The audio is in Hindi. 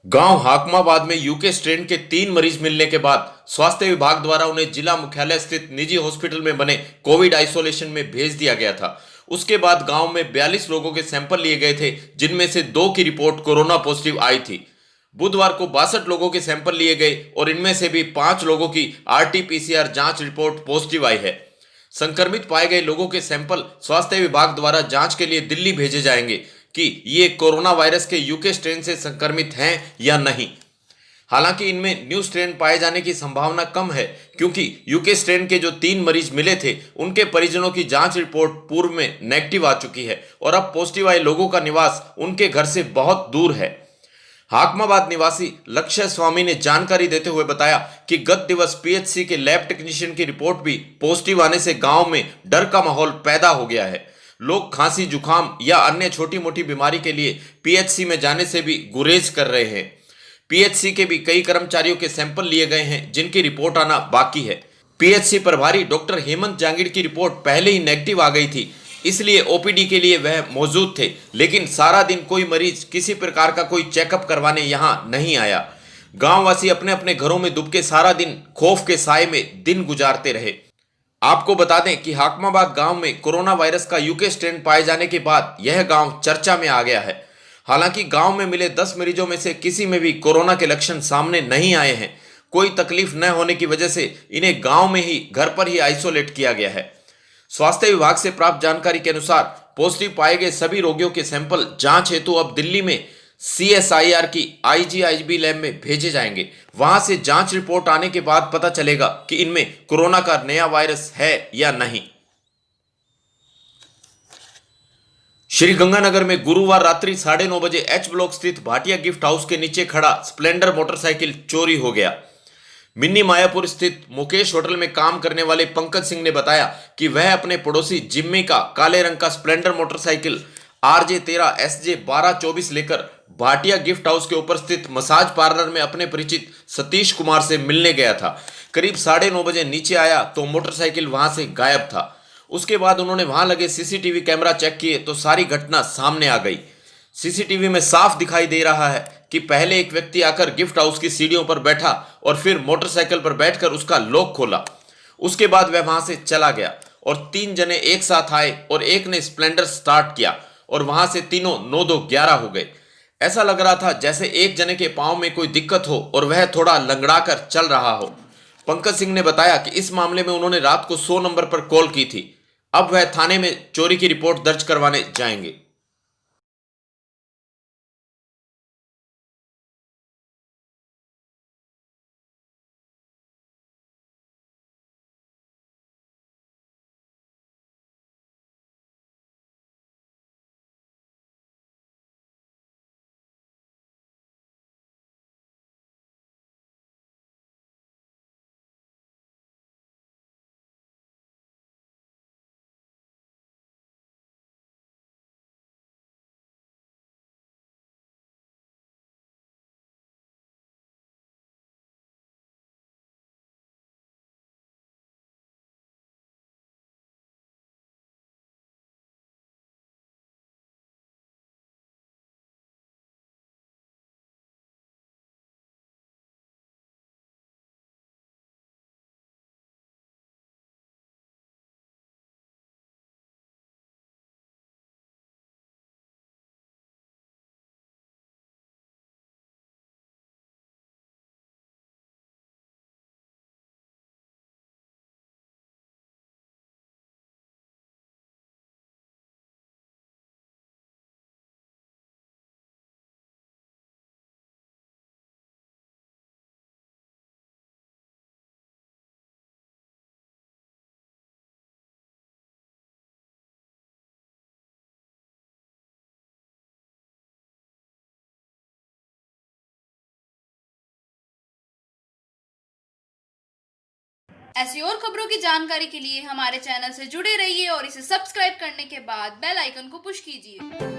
गांव हाकमाबाद में यूके स्ट्रेन के 3 मरीज मिलने के बाद स्वास्थ्य विभाग द्वारा उन्हें जिला मुख्यालय स्थित निजी हॉस्पिटल में बने कोविड आइसोलेशन में भेज दिया गया था। उसके बाद गांव में 42 लोगों के सैंपल लिए गए थे, जिनमें से 2 की रिपोर्ट कोरोना पॉजिटिव आई थी। बुधवार को 62 लोगों के सैंपल लिए गए और इनमें से भी 5 लोगों की आरटी-पीसीआर जांच रिपोर्ट पॉजिटिव आई है। संक्रमित पाए गए लोगों के सैंपल स्वास्थ्य विभाग द्वारा जांच के लिए दिल्ली भेजे जाएंगे कि ये कोरोना वायरस के यूके स्ट्रेन से संक्रमित हैं या नहीं। हालांकि इनमें न्यू स्ट्रेन पाए जाने की संभावना कम है, क्योंकि यूके स्ट्रेन के जो 3 मरीज मिले थे उनके परिजनों की जांच रिपोर्ट पूर्व में नेगेटिव आ चुकी है और अब पॉजिटिव आए लोगों का निवास उनके घर से बहुत दूर है। हाकमाबाद निवासी लक्ष्य स्वामी ने जानकारी देते हुए बताया कि गत दिवस पीएचसी के लैब टेक्नीशियन की रिपोर्ट भी पॉजिटिव आने से गांव में डर का माहौल पैदा हो गया है। लोग खांसी, जुकाम या अन्य छोटी मोटी बीमारी के लिए पीएचसी में जाने से भी गुरेज कर रहे हैं। पीएचसी के भी कई कर्मचारियों के सैंपल लिए गए हैं, जिनकी रिपोर्ट आना बाकी है। पीएचसी प्रभारी डॉक्टर हेमंत जांगिड़ की रिपोर्ट पहले ही नेगेटिव आ गई थी, इसलिए ओपीडी के लिए वह मौजूद थे, लेकिन सारा दिन कोई मरीज किसी प्रकार का कोई चेकअप करवाने यहां नहीं आया। गांववासी अपने अपने घरों में दुबके सारा दिन खौफ के साए में दिन गुजारते रहे। आपको बता दें कि हाकमाबाद गांव में कोरोना वायरस का यूके स्ट्रेन पाए जाने के बाद यह गांव चर्चा में आ गया है। हालांकि गांव में मिले 10 मरीजों में से किसी में भी कोरोना के लक्षण सामने नहीं आए हैं। कोई तकलीफ न होने की वजह से इन्हें गांव में ही घर पर ही आइसोलेट किया गया है। स्वास्थ्य विभाग से प्राप्त जानकारी के अनुसार पॉजिटिव पाए गए सभी रोगियों के सैंपल जांच हेतु अब दिल्ली में सीएसआईआर की आईजीआईबी लैब में भेजे जाएंगे। वहां से जांच रिपोर्ट आने के बाद पता चलेगा कि इनमें कोरोना का नया वायरस है या नहीं। श्रीगंगानगर में गुरुवार रात्रि 9:30 बजे एच ब्लॉक स्थित भाटिया गिफ्ट हाउस के नीचे खड़ा स्प्लेंडर मोटरसाइकिल चोरी हो गया। मिन्नी मायापुर स्थित मुकेश होटल में काम करने वाले पंकज सिंह ने बताया कि वह अपने पड़ोसी जिम्मी का काले रंग का स्प्लेंडर मोटरसाइकिल RJ13 SJ1224 लेकर भाटिया गिफ्ट हाउस के ऊपर स्थित मसाज पार्लर में अपने परिचित सतीश कुमार से मिलने गया था। करीब 9:30 बजे नीचे आया तो मोटरसाइकिल वहां से गायब था। उसके बाद उन्होंने वहां लगे सीसीटीवी कैमरा चेक किए तो सारी घटना सामने आ गई। सीसीटीवी में साफ दिखाई दे रहा है कि पहले एक व्यक्ति आकर गिफ्ट हाउस की सीढ़ियों पर बैठा और फिर मोटरसाइकिल पर बैठकर उसका लॉक खोला। उसके बाद वह वहां से चला गया और 3 जने एक साथ आए और एक ने स्प्लेंडर स्टार्ट किया और वहां से तीनों 9-2-11 हो गए। ऐसा लग रहा था जैसे एक जने के पांव में कोई दिक्कत हो और वह थोड़ा लंगड़ा कर चल रहा हो। पंकज सिंह ने बताया कि इस मामले में उन्होंने रात को 100 नंबर पर कॉल की थी। अब वह थाने में चोरी की रिपोर्ट दर्ज करवाने जाएंगे। ऐसी और खबरों की जानकारी के लिए हमारे चैनल से जुड़े रहिए और इसे सब्सक्राइब करने के बाद बेल आइकन को पुश कीजिए।